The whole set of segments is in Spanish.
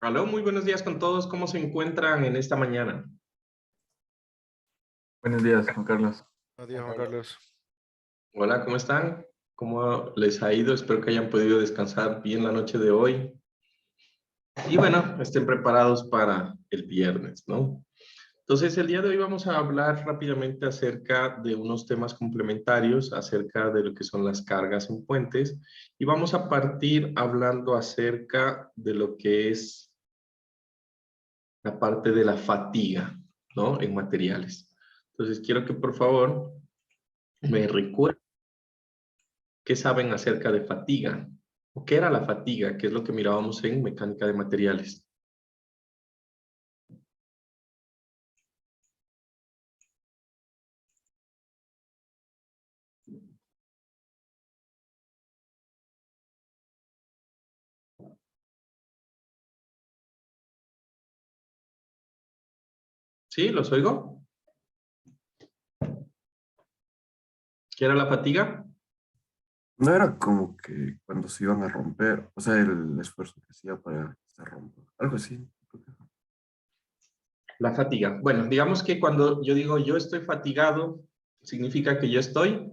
Aló, muy buenos días con todos. ¿Cómo se encuentran en esta mañana? Buenos días, Juan Carlos. Adiós, Juan Carlos. Hola, ¿cómo están? ¿Cómo les ha ido? Espero que hayan podido descansar bien la noche de hoy. Y bueno, estén preparados para el viernes, ¿no? Entonces, el día de hoy vamos a hablar rápidamente acerca de unos temas complementarios, acerca de lo que son las cargas en puentes. Y vamos a partir hablando acerca de lo que es la parte de la fatiga, ¿no? En materiales. Entonces, quiero que por favor me recuerden qué saben acerca de fatiga. ¿O qué era la fatiga? ¿Qué es lo que mirábamos en mecánica de materiales? ¿Sí? ¿Los oigo? ¿Qué era la fatiga? No era como que cuando se iban a romper, o sea, el esfuerzo que hacía para que se rompa. Algo así. La fatiga. Bueno, digamos que cuando yo digo yo estoy fatigado, significa que yo estoy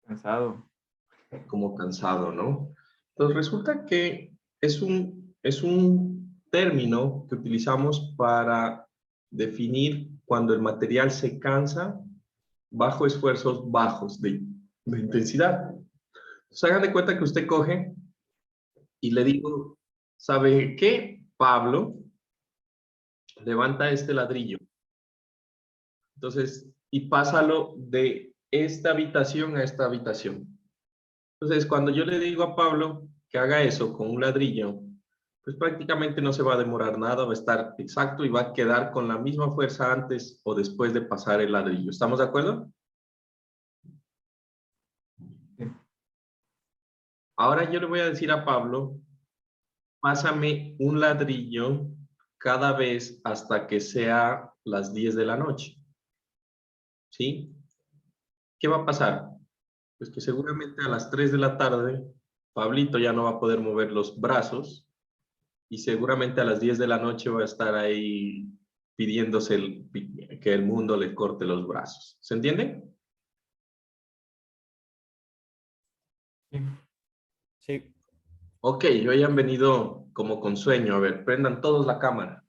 Cansado. como cansado, ¿no? Entonces resulta que es un término que utilizamos para definir cuando el material se cansa bajo esfuerzos bajos de intensidad. Se hagan de cuenta que usted coge y le digo, ¿sabe qué? Pablo, levanta este ladrillo. Entonces, y pásalo de esta habitación a esta habitación. Entonces, cuando yo le digo a Pablo que haga eso con un ladrillo, pues prácticamente no se va a demorar nada, va a estar exacto y va a quedar con la misma fuerza antes o después de pasar el ladrillo. ¿Estamos de acuerdo? Sí. Ahora yo le voy a decir a Pablo, pásame un ladrillo cada vez hasta que sea las 10 de la noche. ¿Sí? ¿Qué va a pasar? Pues que seguramente a las 3 de la tarde, Pablito ya no va a poder mover los brazos y seguramente a las 10 de la noche va a estar ahí pidiéndose que el mundo le corte los brazos. ¿Se entiende? Sí. Sí. Ok, hoy han venido como con sueño. A ver, prendan todos la cámara.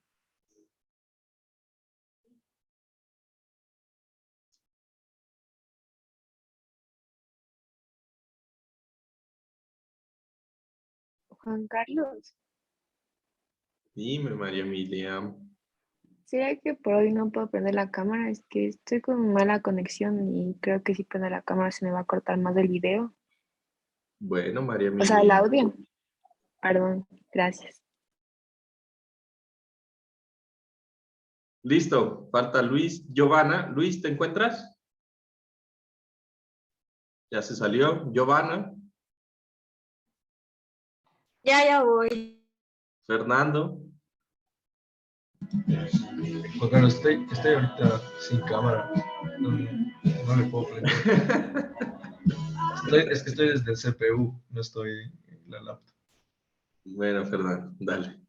Juan Carlos, Dime, María Emilia. ¿será que por hoy no puedo prender la cámara? Es que estoy con mala conexión y creo que si prendo la cámara se me va a cortar más el video. Bueno, María O sea, el Emilia. audio. Perdón, gracias. Listo, falta Luis. Giovanna, Luis, ¿te encuentras? Ya se salió. Giovanna, Ya voy. Fernando. Juan Carlos, estoy ahorita sin cámara. No le puedo prender. Es que estoy desde el CPU, no estoy en la laptop. Bueno, Fernando, dale.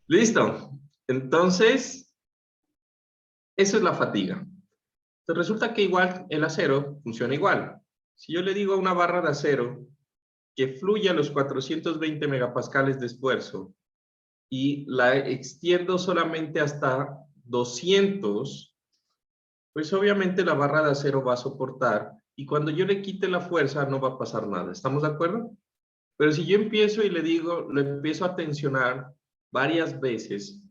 Listo. Entonces, eso es la fatiga. Entonces, resulta que igual el acero funciona igual. Si yo le digo a una barra de acero que fluya los 420 megapascales de esfuerzo y la extiendo solamente hasta 200, pues obviamente la barra de acero va a soportar y cuando yo le quite la fuerza no va a pasar nada. ¿Estamos de acuerdo? Pero si yo empiezo y le digo, lo empiezo a tensionar varias veces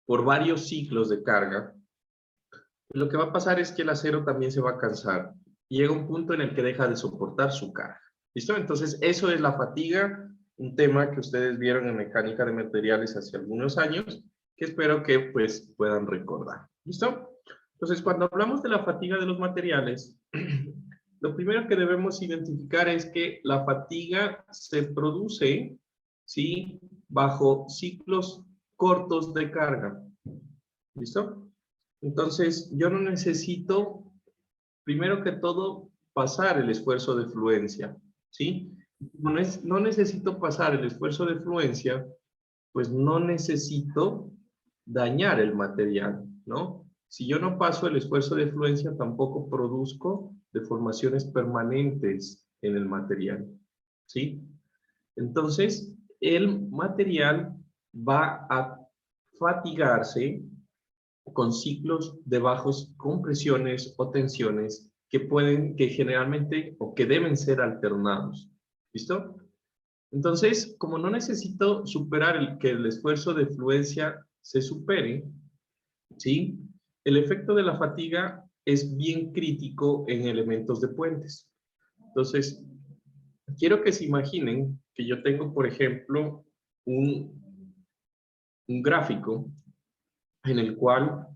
por varios ciclos de carga, lo que va a pasar es que el acero también se va a cansar y llega un punto en el que deja de soportar su carga. ¿Listo? Entonces, eso es la fatiga, un tema que ustedes vieron en mecánica de materiales hace algunos años, que espero que pues puedan recordar. ¿Listo? Entonces, cuando hablamos de la fatiga de los materiales, lo primero que debemos identificar es que la fatiga se produce, ¿sí?, bajo ciclos cortos de carga. ¿Listo? Entonces, yo no necesito, primero que todo, pasar el esfuerzo de fluencia, ¿sí? no necesito pasar el esfuerzo de fluencia, pues no necesito dañar el material, ¿no? Si yo no paso el esfuerzo de fluencia, tampoco produzco deformaciones permanentes en el material, ¿sí? Entonces, el material va a fatigarse con ciclos de bajas compresiones o tensiones que generalmente o que deben ser alternados. ¿Listo? Entonces, como no necesito superar que el esfuerzo de fluencia se supere, ¿sí? El efecto de la fatiga es bien crítico en elementos de puentes. Entonces, quiero que se imaginen que yo tengo, por ejemplo, un gráfico en el cual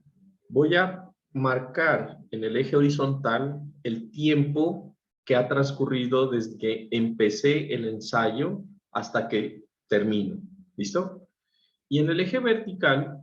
voy a marcar en el eje horizontal el tiempo que ha transcurrido desde que empecé el ensayo hasta que termino. ¿Listo? Y en el eje vertical,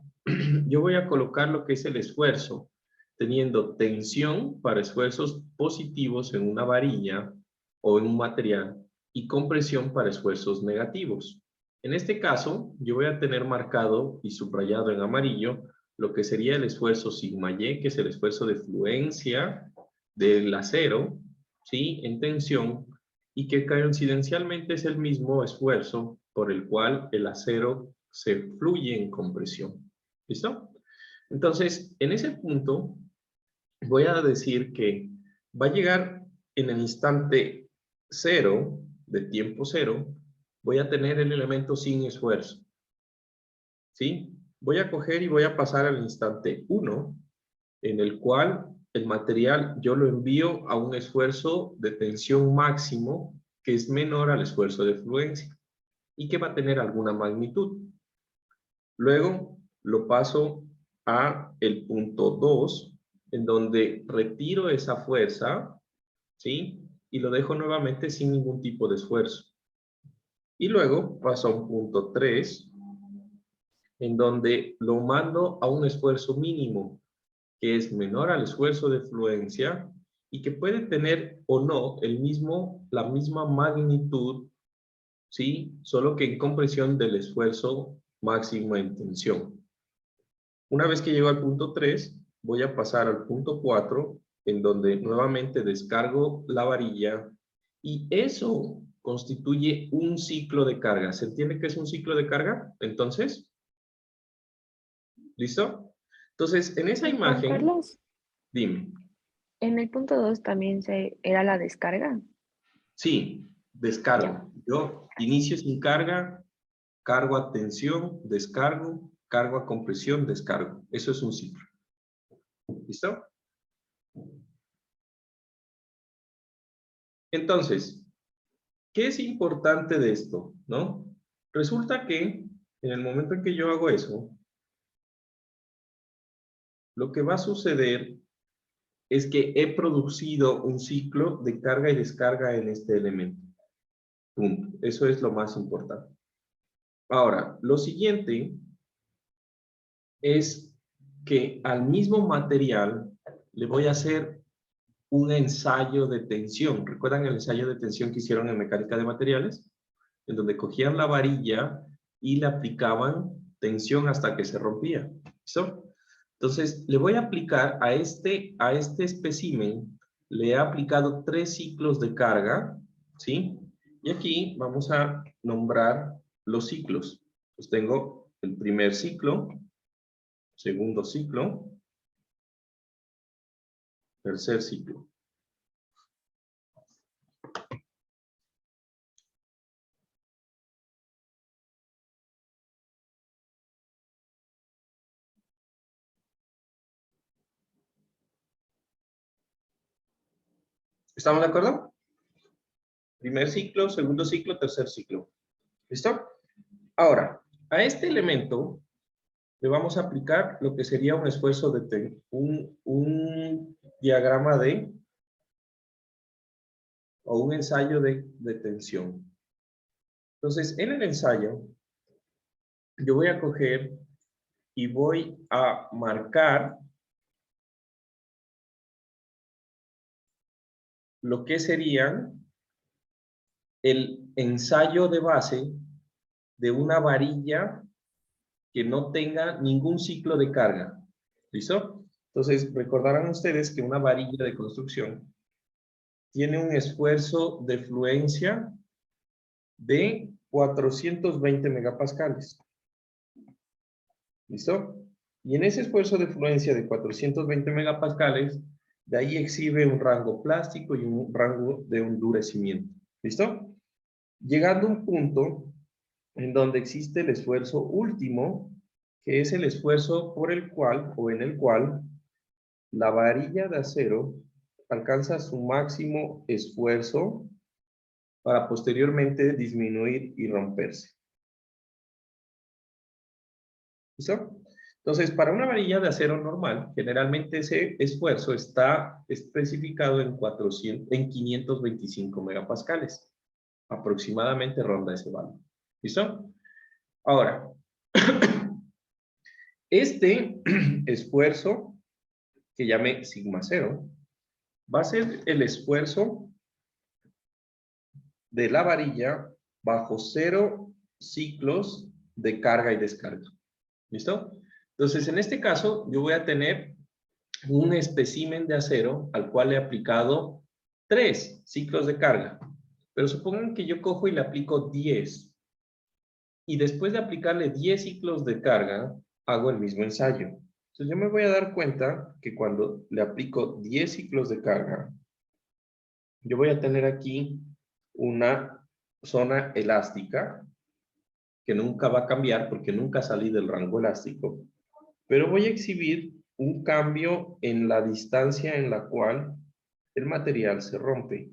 yo voy a colocar lo que es el esfuerzo, teniendo tensión para esfuerzos positivos en una varilla o en un material y compresión para esfuerzos negativos. En este caso, yo voy a tener marcado y subrayado en amarillo lo que sería el esfuerzo sigma y, que es el esfuerzo de fluencia del acero, ¿sí? En tensión, y que coincidencialmente es el mismo esfuerzo por el cual el acero se fluye en compresión. ¿Listo? Entonces, en ese punto, voy a decir que va a llegar en el instante cero, de tiempo cero, voy a tener el elemento sin esfuerzo. ¿Sí? Voy a coger y voy a pasar al instante 1, en el cual el material yo lo envío a un esfuerzo de tensión máximo que es menor al esfuerzo de fluencia y que va a tener alguna magnitud. Luego lo paso a el punto 2, en donde retiro esa fuerza, ¿sí? Y lo dejo nuevamente sin ningún tipo de esfuerzo. Y luego paso a un punto 3, en donde lo mando a un esfuerzo mínimo, que es menor al esfuerzo de fluencia y que puede tener o no la misma magnitud, ¿sí? Solo que en compresión del esfuerzo máximo en tensión. Una vez que llego al punto 3, voy a pasar al punto 4, en donde nuevamente descargo la varilla y eso constituye un ciclo de carga. ¿Se entiende que es un ciclo de carga? Entonces, ¿listo? Entonces, en esa Juan imagen, Carlos, dime. en el punto 2 también era la descarga. Sí, Ya. descargo. Yo inicio sin carga, cargo a tensión, descargo, cargo a compresión, descargo. Eso es un ciclo. ¿Listo? Entonces, ¿qué es importante de esto? ¿No? Resulta que en el momento en que yo hago eso, lo que va a suceder es que he producido un ciclo de carga y descarga en este elemento. Punto. Eso es lo más importante. Ahora, lo siguiente es que al mismo material le voy a hacer un ensayo de tensión. ¿Recuerdan el ensayo de tensión que hicieron en mecánica de materiales? En donde cogían la varilla y le aplicaban tensión hasta que se rompía. ¿Listo? Entonces, le voy a aplicar a este espécimen, le he aplicado 3 ciclos de carga, ¿sí? Y aquí vamos a nombrar los ciclos. Pues tengo el primer ciclo, segundo ciclo, tercer ciclo. ¿Estamos de acuerdo? Primer ciclo, segundo ciclo, tercer ciclo. ¿Listo? Ahora, a este elemento le vamos a aplicar lo que sería un esfuerzo de un diagrama o un ensayo de tensión. Entonces, en el ensayo, yo voy a coger y voy a marcar lo que serían el ensayo de base de una varilla que no tenga ningún ciclo de carga. ¿Listo? Entonces, recordarán ustedes que una varilla de construcción tiene un esfuerzo de fluencia de 420 megapascales. ¿Listo? Y en ese esfuerzo de fluencia de 420 megapascales, de ahí exhibe un rango plástico y un rango de endurecimiento. ¿Listo? Llegando a un punto en donde existe el esfuerzo último, que es el esfuerzo por el cual o en el cual la varilla de acero alcanza su máximo esfuerzo para posteriormente disminuir y romperse. ¿Listo? Entonces, para una varilla de acero normal, generalmente ese esfuerzo está especificado en 525 megapascales. Aproximadamente ronda ese valor. ¿Listo? Ahora, este esfuerzo, que llame sigma cero, va a ser el esfuerzo de la varilla bajo 0 ciclos de carga y descarga. ¿Listo? Entonces, en este caso, yo voy a tener un espécimen de acero al cual le he aplicado 3 ciclos de carga. Pero supongan que yo cojo y le aplico 10. Y después de aplicarle 10 ciclos de carga, hago el mismo ensayo. Entonces, yo me voy a dar cuenta que cuando le aplico 10 ciclos de carga, yo voy a tener aquí una zona elástica que nunca va a cambiar porque nunca salí del rango elástico, pero voy a exhibir un cambio en la distancia en la cual el material se rompe.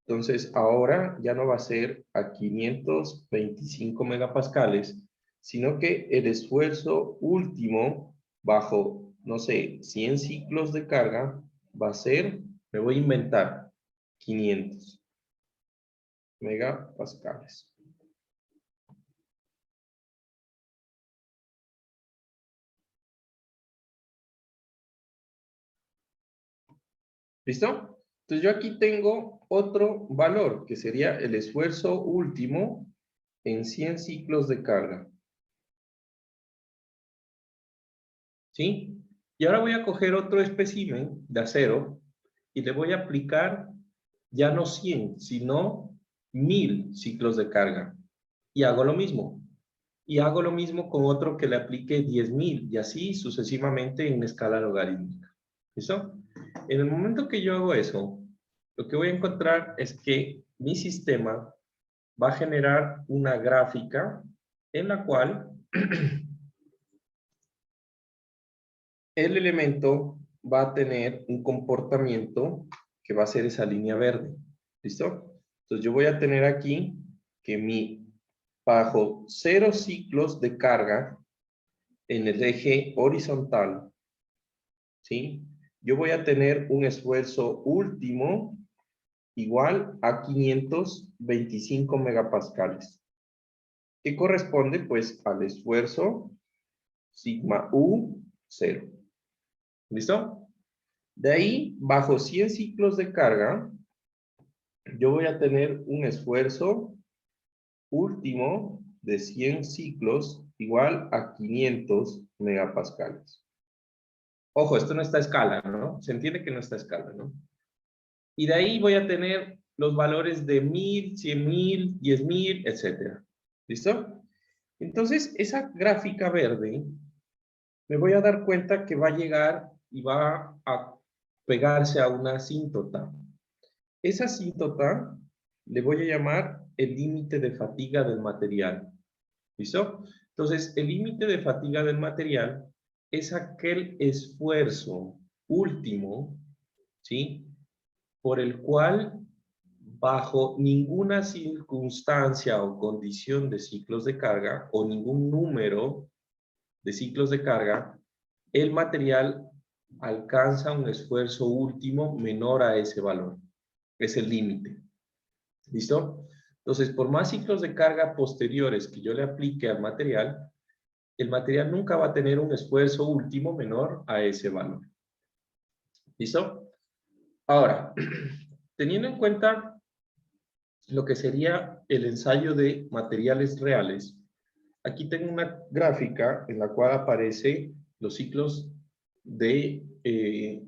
Entonces, ahora ya no va a ser a 525 megapascales, sino que el esfuerzo último bajo, no sé, 100 ciclos de carga va a ser, me voy a inventar, 500 megapascales. ¿Listo? Entonces yo aquí tengo otro valor, que sería el esfuerzo último en 100 ciclos de carga. ¿Sí? Y ahora voy a coger otro espécimen de acero y le voy a aplicar ya no 100, sino 1000 ciclos de carga. Y hago lo mismo. Y hago lo mismo con otro que le aplique 10.000 y así sucesivamente en escala logarítmica. ¿Listo? En el momento que yo hago eso, lo que voy a encontrar es que mi sistema va a generar una gráfica en la cual el elemento va a tener un comportamiento que va a ser esa línea verde. ¿Listo? Entonces yo voy a tener aquí que bajo 0 ciclos de carga en el eje horizontal, ¿sí? Yo voy a tener un esfuerzo último igual a 525 megapascales, que corresponde pues al esfuerzo sigma U 0. ¿Listo? De ahí, bajo 100 ciclos de carga, yo voy a tener un esfuerzo último de 100 ciclos igual a 500 megapascales. Ojo, esto no está a escala, ¿no? Se entiende que no está a escala, ¿no? Y de ahí voy a tener los valores de 1000, 100.000, 10.000, etc. ¿Listo? Entonces, esa gráfica verde, me voy a dar cuenta que va a llegar y va a pegarse a una asíntota. Esa asíntota le voy a llamar el límite de fatiga del material. ¿Listo? Entonces, el límite de fatiga del material es aquel esfuerzo último, ¿sí? Por el cual, bajo ninguna circunstancia o condición de ciclos de carga, o ningún número de ciclos de carga, el material alcanza un esfuerzo último menor a ese valor. Es el límite. ¿Listo? Entonces, por más ciclos de carga posteriores que yo le aplique al material, el material nunca va a tener un esfuerzo último menor a ese valor. ¿Listo? Ahora, teniendo en cuenta lo que sería el ensayo de materiales reales, aquí tengo una gráfica en la cual aparece los ciclos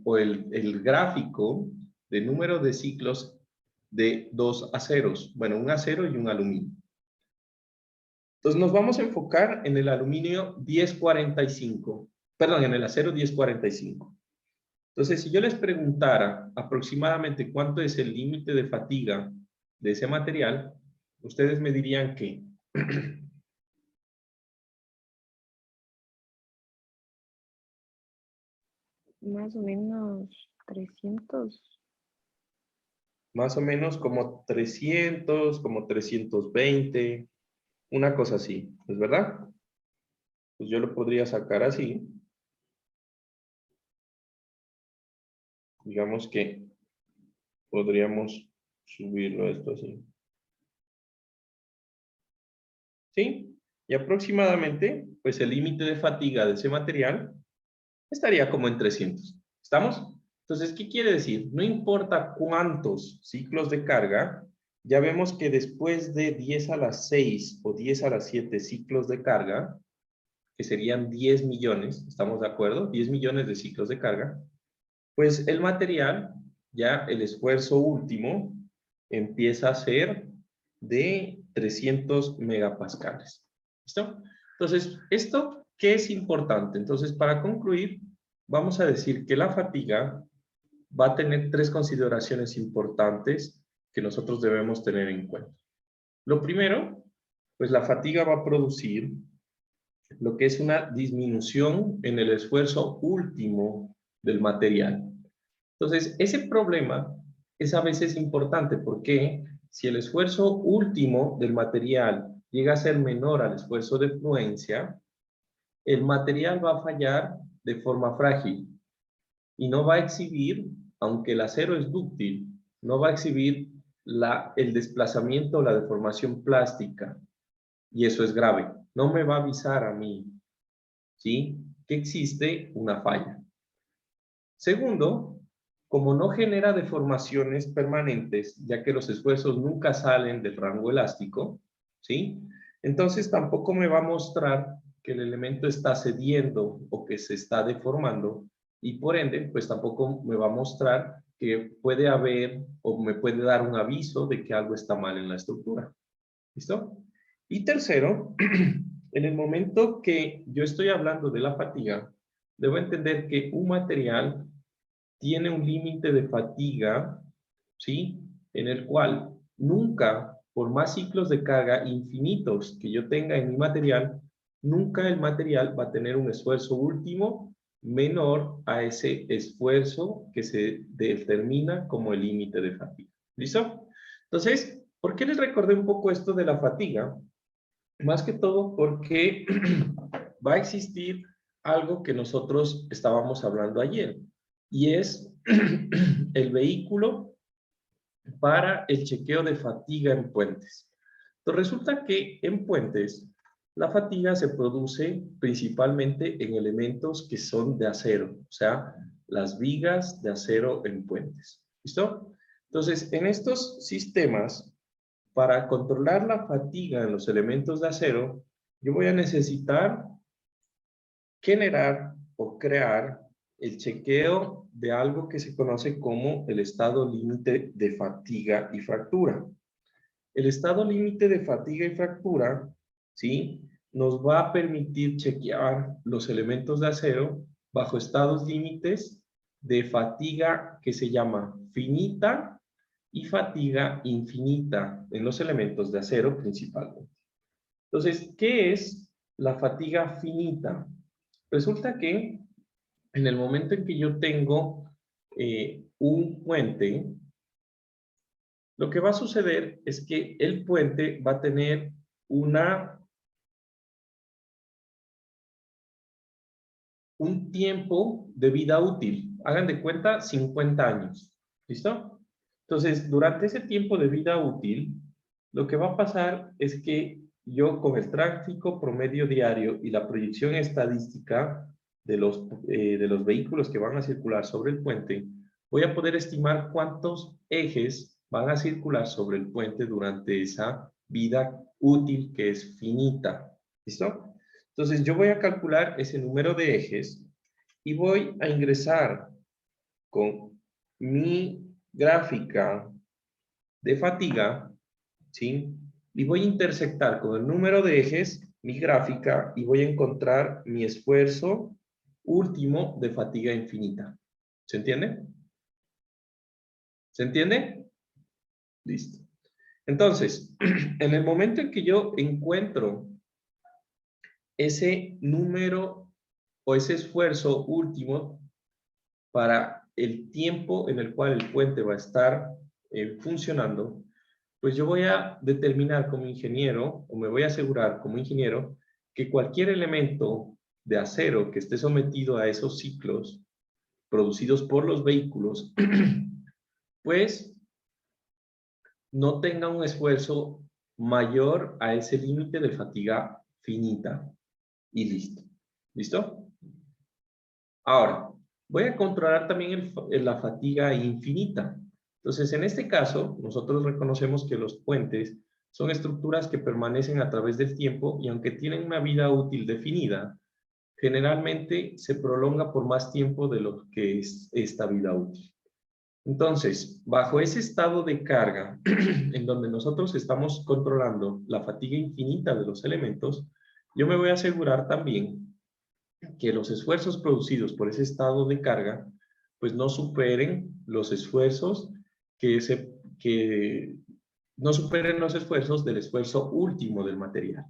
o el gráfico de número de ciclos de dos aceros. Bueno, un acero y un aluminio. Entonces nos vamos a enfocar en el aluminio 1045. Perdón, en el acero 1045. Entonces, si yo les preguntara aproximadamente cuánto es el límite de fatiga de ese material, ustedes me dirían que Más o menos 300. más o menos como 300, como 320, una cosa así, ¿es verdad? Pues yo lo podría sacar así. Digamos que podríamos subirlo a esto así. ¿Sí? Y aproximadamente, pues el límite de fatiga de ese material estaría como en 300. ¿Estamos? Entonces, ¿qué quiere decir? No importa cuántos ciclos de carga, ya vemos que después de 10 a la 6 o 10 a la 7 ciclos de carga, que serían 10 millones, ¿estamos de acuerdo? 10 millones de ciclos de carga, pues el material, ya el esfuerzo último, empieza a ser de 300 megapascales. ¿Listo? Entonces, ¿esto qué es importante? Entonces, para concluir, vamos a decir que la fatiga va a tener tres consideraciones importantes que nosotros debemos tener en cuenta. Lo primero, pues la fatiga va a producir lo que es una disminución en el esfuerzo último del material. Entonces, ese problema es a veces importante porque si el esfuerzo último del material llega a ser menor al esfuerzo de fluencia, el material va a fallar de forma frágil y no va a exhibir, aunque el acero es dúctil, no va a exhibir el desplazamiento o la deformación plástica. Y eso es grave. No me va a avisar a mí, ¿sí?, que existe una falla. Segundo, como no genera deformaciones permanentes, ya que los esfuerzos nunca salen del rango elástico, ¿sí?, entonces tampoco me va a mostrar que el elemento está cediendo o que se está deformando, y por ende, pues tampoco me va a mostrar que puede haber o me puede dar un aviso de que algo está mal en la estructura. ¿Listo? Y tercero, en el momento que yo estoy hablando de la fatiga, debo entender que un material tiene un límite de fatiga, ¿sí?, en el cual nunca, por más ciclos de carga infinitos que yo tenga en mi material, nunca el material va a tener un esfuerzo último menor a ese esfuerzo que se determina como el límite de fatiga. ¿Listo? Entonces, ¿por qué les recordé un poco esto de la fatiga? Más que todo porque va a existir algo que nosotros estábamos hablando ayer, y es el vehículo para el chequeo de fatiga en puentes. Entonces resulta que en puentes la fatiga se produce principalmente en elementos que son de acero, o sea, las vigas de acero en puentes. ¿Listo? Entonces, en estos sistemas, para controlar la fatiga en los elementos de acero, yo voy a necesitar generar o crear el chequeo de algo que se conoce como el estado límite de fatiga y fractura. El estado límite de fatiga y fractura, ¿sí?, nos va a permitir chequear los elementos de acero bajo estados límites de fatiga que se llama finita y fatiga infinita en los elementos de acero principalmente. Entonces, ¿qué es la fatiga finita? Resulta que en el momento en que yo tengo un puente, lo que va a suceder es que el puente va a tener un tiempo de vida útil. Hagan de cuenta 50 años. ¿Listo? Entonces, durante ese tiempo de vida útil, lo que va a pasar es que yo con el tráfico promedio diario y la proyección estadística de los vehículos que van a circular sobre el puente, voy a poder estimar cuántos ejes van a circular sobre el puente durante esa vida útil que es finita. ¿Listo? Entonces yo voy a calcular ese número de ejes y voy a ingresar con mi gráfica de fatiga, ¿sí? Y voy a intersectar con el número de ejes mi gráfica y voy a encontrar mi esfuerzo último de fatiga infinita. ¿Se entiende? ¿Se entiende? Listo. Entonces, en el momento en que yo encuentro ese número o ese esfuerzo último para el tiempo en el cual el puente va a estar funcionando, pues yo voy a determinar como ingeniero, o me voy a asegurar como ingeniero, que cualquier elemento de acero que esté sometido a esos ciclos producidos por los vehículos, pues no tenga un esfuerzo mayor a ese límite de fatiga finita. Y listo. ¿Listo? Ahora, voy a controlar también la fatiga infinita. Entonces, en este caso, nosotros reconocemos que los puentes son estructuras que permanecen a través del tiempo y aunque tienen una vida útil definida, generalmente se prolonga por más tiempo de lo que es esta vida útil. Entonces, bajo ese estado de carga, en donde nosotros estamos controlando la fatiga infinita de los elementos, yo me voy a asegurar también que los esfuerzos producidos por ese estado de carga, pues no superen los esfuerzos no superen los esfuerzos del esfuerzo último del material.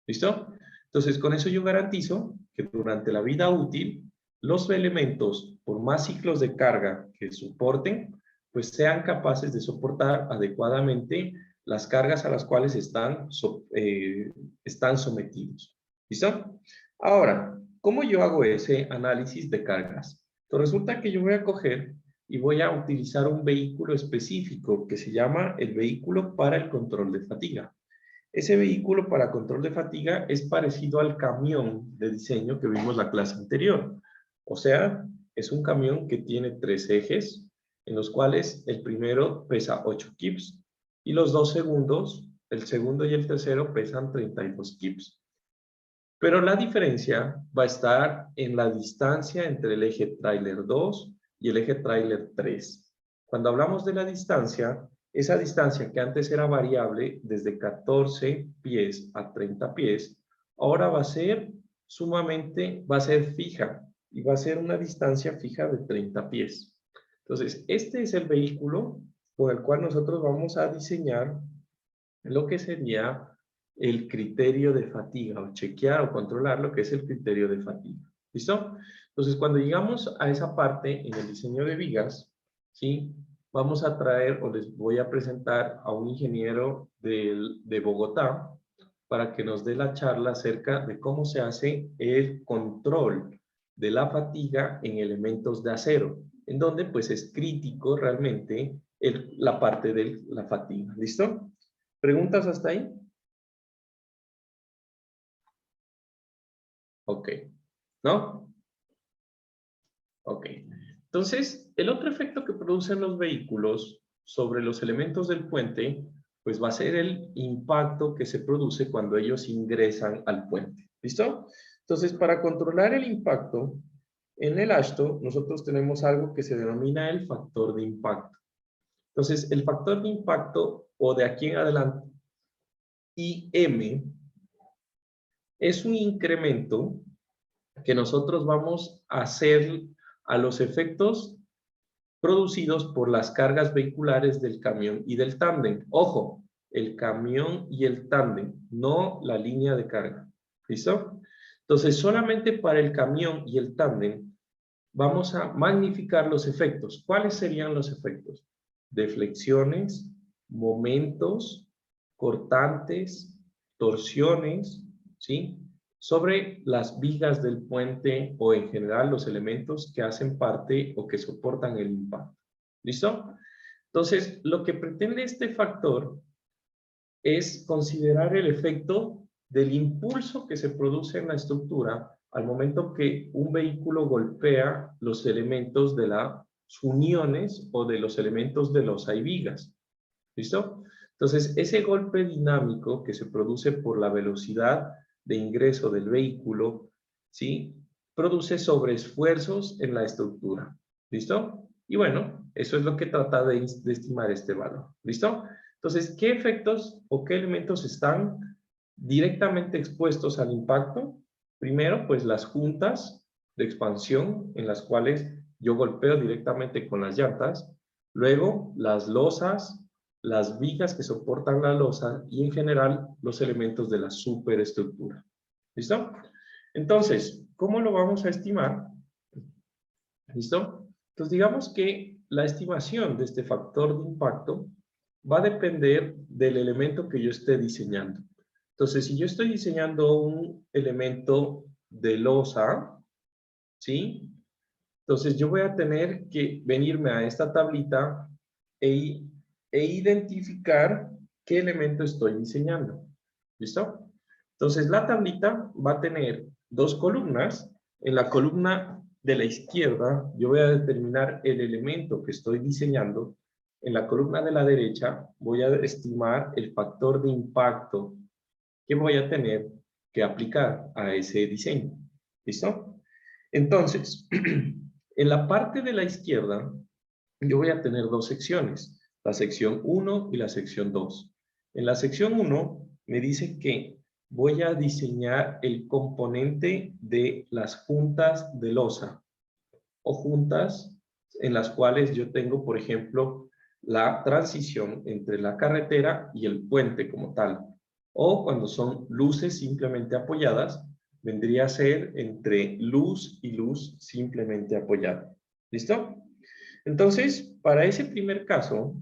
¿Listo? Entonces, con eso yo garantizo que durante la vida útil, los elementos, por más ciclos de carga que soporten, pues sean capaces de soportar adecuadamente las cargas a las cuales están sometidos. ¿Listo? Ahora, ¿cómo yo hago ese análisis de cargas? Entonces, resulta que yo voy a coger y voy a utilizar un vehículo específico que se llama el vehículo para el control de fatiga. Ese vehículo para control de fatiga es parecido al camión de diseño que vimos la clase anterior. O sea, es un camión que tiene 3 ejes, en los cuales el primero pesa 8 kips y los 2 segundos, el segundo y el tercero, pesan 32 kips. Pero la diferencia va a estar en la distancia entre el eje tráiler 2 y el eje tráiler 3. Cuando hablamos de la distancia, esa distancia que antes era variable desde 14 pies a 30 pies, ahora va a ser fija y va a ser una distancia fija de 30 pies. Entonces, este es el vehículo con el cual nosotros vamos a diseñar lo que sería el criterio de fatiga, o chequear o controlar lo que es el criterio de fatiga. ¿Listo? Entonces, cuando llegamos a esa parte en el diseño de vigas, ¿sí? Vamos a traer o les voy a presentar a un ingeniero de Bogotá para que nos dé la charla acerca de cómo se hace el control de la fatiga en elementos de acero, en donde pues es crítico realmente la parte de la fatiga. ¿Listo? ¿Preguntas hasta ahí? Ok. ¿No? Ok. Entonces, el otro efecto que producen los vehículos sobre los elementos del puente, pues va a ser el impacto que se produce cuando ellos ingresan al puente. ¿Listo? Entonces, para controlar el impacto, en el AASHTO nosotros tenemos algo que se denomina el factor de impacto. Entonces, el factor de impacto, o de aquí en adelante, IM, es un incremento que nosotros vamos a hacer a los efectos producidos por las cargas vehiculares del camión y del tándem. Ojo, el camión y el tándem, no la línea de carga. ¿Listo? Entonces, solamente para el camión y el tándem vamos a magnificar los efectos. ¿Cuáles serían los efectos? Deflexiones, momentos, cortantes, torsiones, ¿sí? Sobre las vigas del puente o en general los elementos que hacen parte o que soportan el impacto. ¿Listo? Entonces, lo que pretende este factor es considerar el efecto del impulso que se produce en la estructura al momento que un vehículo golpea los elementos de las uniones o de los elementos de losa y vigas. ¿Listo? Entonces, ese golpe dinámico que se produce por la velocidad de ingreso del vehículo, ¿sí? Produce sobreesfuerzos en la estructura. ¿Listo? Y bueno, eso es lo que trata de estimar este valor. ¿Listo? Entonces, ¿qué efectos o qué elementos están directamente expuestos al impacto? Primero, pues las juntas de expansión en las cuales yo golpeo directamente con las llantas. Luego, las losas, las vigas que soportan la losa y en general los elementos de la superestructura. ¿Listo? Entonces, ¿cómo lo vamos a estimar? ¿Listo? Entonces, digamos que la estimación de este factor de impacto va a depender del elemento que yo esté diseñando. Entonces, si yo estoy diseñando un elemento de losa, ¿sí? Entonces, yo voy a tener que venirme a esta tablita e identificar qué elemento estoy diseñando. ¿Listo? Entonces, la tablita va a tener dos columnas. En la columna de la izquierda, yo voy a determinar el elemento que estoy diseñando. En la columna de la derecha, voy a estimar el factor de impacto que voy a tener que aplicar a ese diseño. ¿Listo? Entonces, en la parte de la izquierda, yo voy a tener dos secciones, la sección 1 y la sección 2. En la sección 1 me dice que voy a diseñar el componente de las juntas de losa o juntas en las cuales yo tengo, por ejemplo, la transición entre la carretera y el puente como tal. O cuando son luces simplemente apoyadas, vendría a ser entre luz y luz simplemente apoyada. ¿Listo? Entonces, para ese primer caso,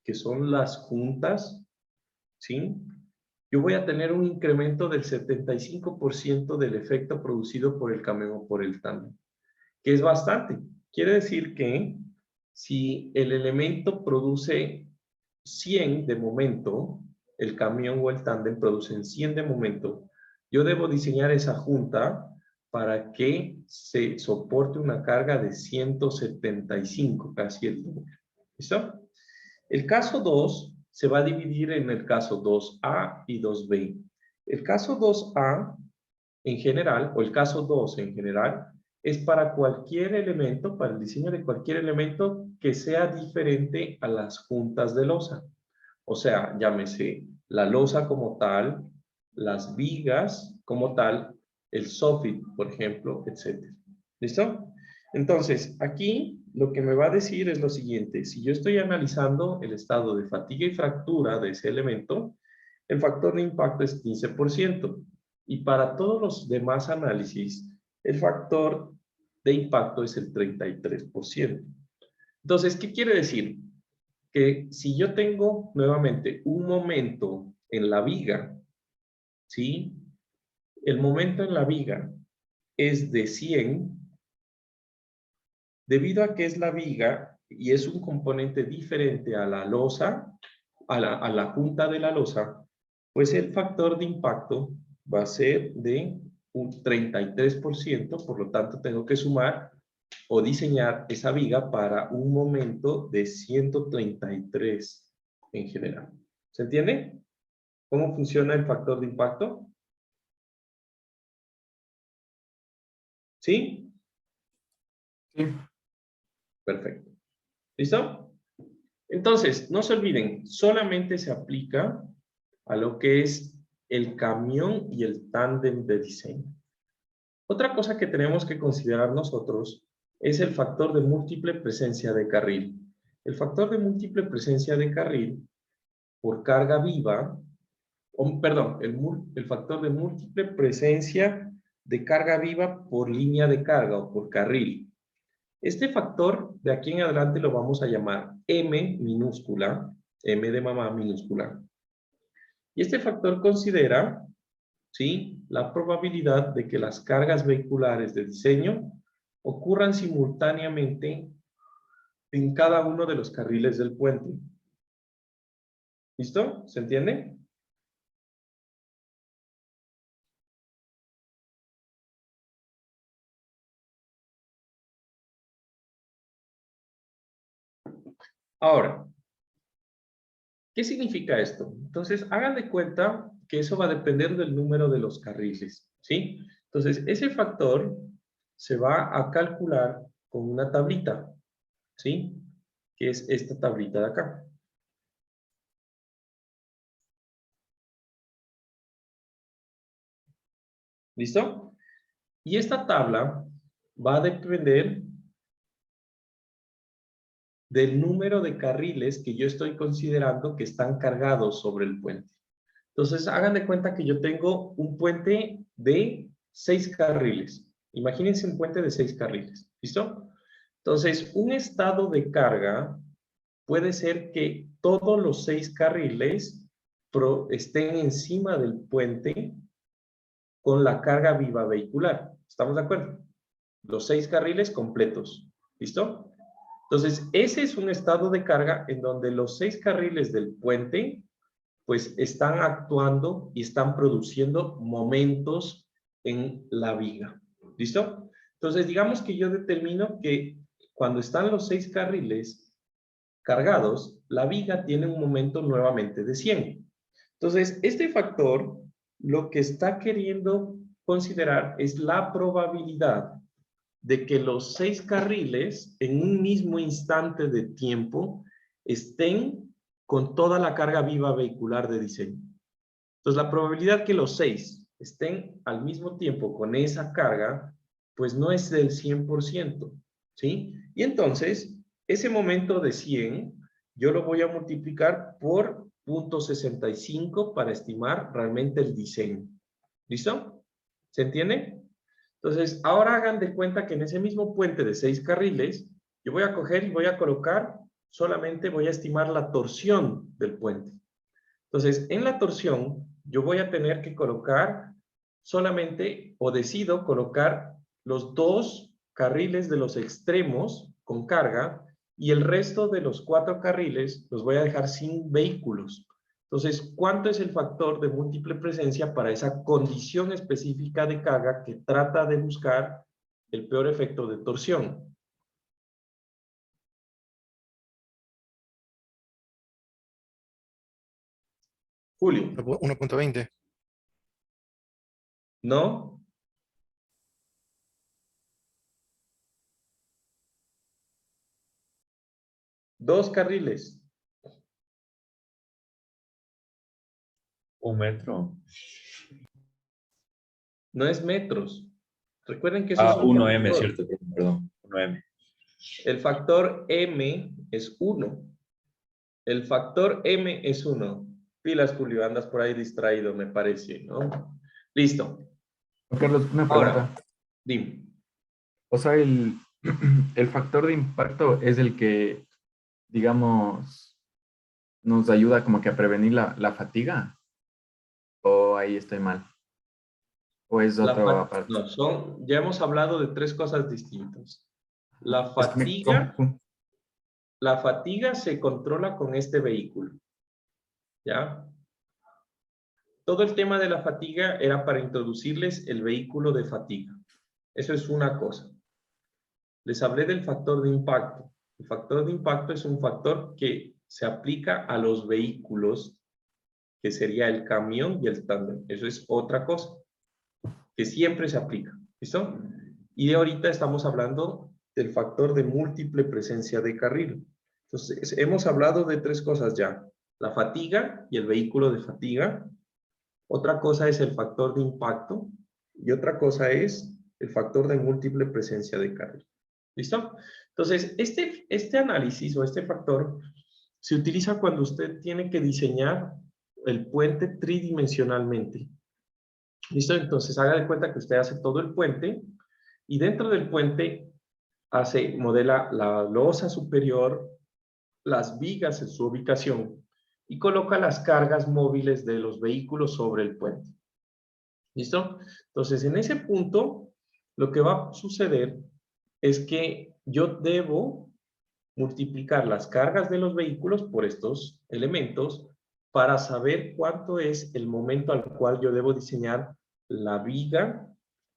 que son las juntas, ¿sí? Yo voy a tener un incremento del 75% del efecto producido por el camión o por el tándem, que es bastante. Quiere decir que si el elemento produce 100 de momento, el camión o el tándem producen 100 de momento, yo debo diseñar esa junta para que se soporte una carga de 175, casi el doble. ¿Listo? El caso 2 se va a dividir en el caso 2A y 2B. El caso 2A en general, o el caso 2 en general, es para cualquier elemento, para el diseño de cualquier elemento que sea diferente a las juntas de losa. O sea, llámese la losa como tal, las vigas como tal, el soffit, por ejemplo, etc. ¿Listo? Entonces, aquí lo que me va a decir es lo siguiente. Si yo estoy analizando el estado de fatiga y fractura de ese elemento, el factor de impacto es 15%. Y para todos los demás análisis, el factor de impacto es el 33%. Entonces, ¿qué quiere decir? Que si yo tengo nuevamente un momento en la viga, ¿sí? El momento en la viga es de 100, debido a que es la viga y es un componente diferente a la losa, a la junta de la losa, pues el factor de impacto va a ser de un 33%, por lo tanto tengo que sumar o diseñar esa viga para un momento de 133 en general. ¿Se entiende? ¿Cómo funciona el factor de impacto? ¿Sí? Sí. Perfecto. ¿Listo? Entonces, no se olviden, solamente se aplica a lo que es el camión y el tándem de diseño. Otra cosa que tenemos que considerar nosotros es el factor de múltiple presencia de carril. El factor de múltiple presencia de carril por carga viva, perdón, el factor de múltiple presencia de carga viva por línea de carga o por carril. Este factor de aquí en adelante lo vamos a llamar M minúscula, M de mamá minúscula. Y este factor considera, ¿sí?, la probabilidad de que las cargas vehiculares de diseño ocurran simultáneamente en cada uno de los carriles del puente. ¿Listo? ¿Se entiende? Ahora, ¿Qué significa esto? Entonces, hagan de cuenta que eso va a depender del número de los carriles, ¿sí? Entonces, ese factor se va a calcular con una tablita, ¿sí? Que es esta tablita de acá. ¿Listo? Y esta tabla va a depender del número de carriles que yo estoy considerando que están cargados sobre el puente. Entonces, hagan de cuenta que yo tengo un puente de 6 carriles. Imagínense un puente de 6 carriles. ¿Listo? Entonces, un estado de carga puede ser que todos los 6 carriles estén encima del puente con la carga viva vehicular. ¿Estamos de acuerdo? Los 6 carriles completos. ¿Listo? Entonces, ese es un estado de carga en donde los 6 carriles del puente pues están actuando y están produciendo momentos en la viga. ¿Listo? Entonces, digamos que yo determino que cuando están los 6 carriles cargados, la viga tiene un momento nuevamente de 100. Entonces, este factor lo que está queriendo considerar es la probabilidad de que los 6 carriles en un mismo instante de tiempo estén con toda la carga viva vehicular de diseño. Entonces, la probabilidad que los 6 estén al mismo tiempo con esa carga, pues no es del 100%, ¿sí? Y entonces, ese momento de 100, yo lo voy a multiplicar por 0.65 para estimar realmente el diseño. ¿Listo? ¿Se entiende? Entonces, ahora hagan de cuenta que en ese mismo puente de 6 carriles, yo voy a coger y voy a colocar, solamente voy a estimar la torsión del puente. Entonces, en la torsión, yo voy a tener que colocar solamente, o decido colocar los 2 carriles de los extremos con carga, y el resto de los 4 carriles los voy a dejar sin vehículos. Entonces, ¿cuánto es el factor de múltiple presencia para esa condición específica de carga que trata de buscar el peor efecto de torsión? Julio, 1.20. ¿no? Dos carriles. 1 metro. No es metros. Recuerden que eso es Ah, un 1M, factor. cierto, perdón. 1M. El factor M es 1. El factor M es 1. Pilas, Julio, andas por ahí distraído, me parece, ¿no? Listo. Juan Carlos, una Ahora, pregunta. dime. O sea, el factor de impacto es el que, digamos, nos ayuda como que a prevenir la fatiga. ¿O ahí estoy mal? ¿O es otro aparte? No, ya hemos hablado de 3 cosas distintas. La Es que la fatiga se controla con este vehículo. ¿Ya? Todo el tema de la fatiga era para introducirles el vehículo de fatiga. Eso es una cosa. Les hablé del factor de impacto. El factor de impacto es un factor que se aplica a los vehículos, que sería el camión y el tándem. Eso es otra cosa, que siempre se aplica. ¿Listo? Y ahorita estamos hablando del factor de múltiple presencia de carril. Entonces, hemos hablado de 3 cosas ya. La fatiga y el vehículo de fatiga. Otra cosa es el factor de impacto. Y otra cosa es el factor de múltiple presencia de carril. ¿Listo? Entonces, este análisis o este factor se utiliza cuando usted tiene que diseñar el puente tridimensionalmente. ¿Listo? Entonces, haga de cuenta que usted hace todo el puente y dentro del puente modela la losa superior, las vigas en su ubicación y coloca las cargas móviles de los vehículos sobre el puente. ¿Listo? Entonces, en ese punto, lo que va a suceder es que yo debo multiplicar las cargas de los vehículos por estos elementos para saber cuánto es el momento al cual yo debo diseñar la viga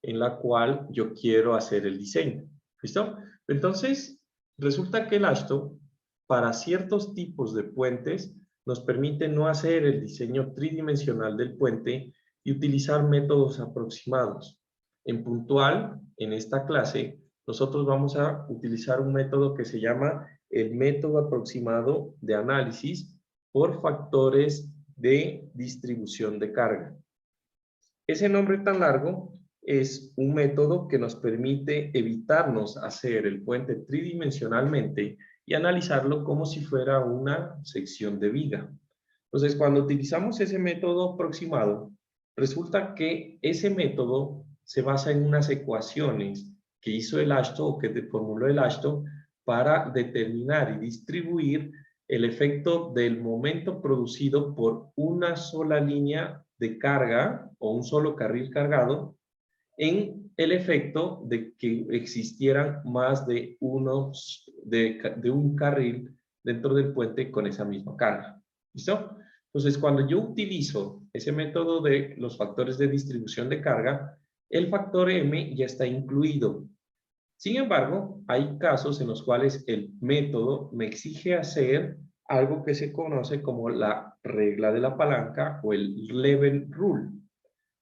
en la cual yo quiero hacer el diseño. ¿Listo? Entonces, resulta que el AASHTO, para ciertos tipos de puentes, nos permite no hacer el diseño tridimensional del puente y utilizar métodos aproximados. En puntual, en esta clase, nosotros vamos a utilizar un método que se llama el método aproximado de análisis por factores de distribución de carga. Ese nombre tan largo es un método que nos permite evitarnos hacer el puente tridimensionalmente y analizarlo como si fuera una sección de viga. Entonces, cuando utilizamos ese método aproximado, resulta que ese método se basa en unas ecuaciones que hizo el AASHTO o que formuló el AASHTO para determinar y distribuir el efecto del momento producido por una sola línea de carga o un solo carril cargado en el efecto de que existieran más de un carril dentro del puente con esa misma carga. ¿Listo? Entonces, cuando yo utilizo ese método de los factores de distribución de carga, el factor M ya está incluido. Sin embargo, hay casos en los cuales el método me exige hacer algo que se conoce como la regla de la palanca o el level rule.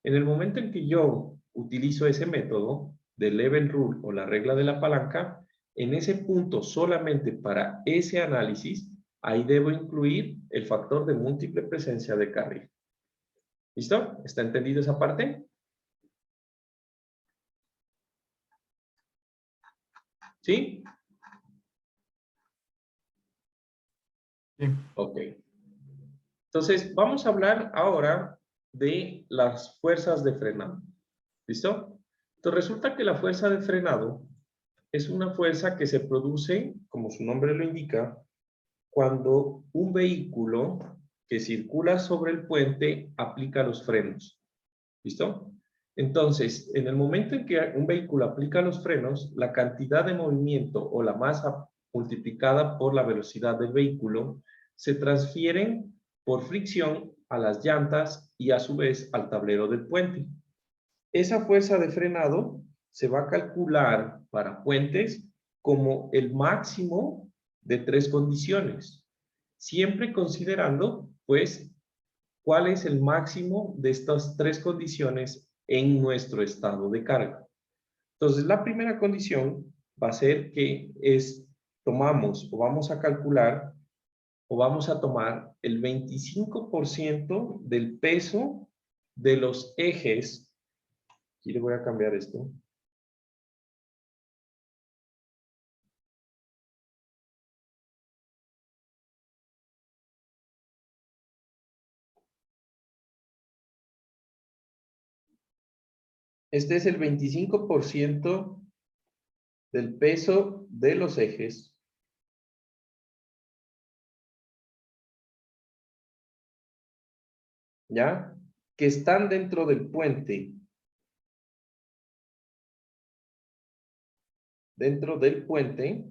En el momento en que yo utilizo ese método de level rule o la regla de la palanca, en ese punto solamente para ese análisis, ahí debo incluir el factor de múltiple presencia de carril. ¿Listo? ¿Está entendido esa parte? ¿Sí? Sí. Ok. Entonces, vamos a hablar ahora de las fuerzas de frenado. ¿Listo? Entonces, resulta que la fuerza de frenado es una fuerza que se produce, como su nombre lo indica, cuando un vehículo que circula sobre el puente aplica los frenos. ¿Listo? Entonces, en el momento en que un vehículo aplica los frenos, la cantidad de movimiento o la masa multiplicada por la velocidad del vehículo se transfieren por fricción a las llantas y a su vez al tablero del puente. Esa fuerza de frenado se va a calcular para puentes como el máximo de 3 condiciones, siempre considerando, pues, cuál es el máximo de estas 3 condiciones en nuestro estado de carga. Entonces, la primera condición va a ser que tomamos o vamos a calcular o vamos a tomar el 25% del peso de los ejes. Aquí le voy a cambiar esto. Este es el 25% del peso de los ejes ¿ya? Que están dentro del puente. Dentro del puente.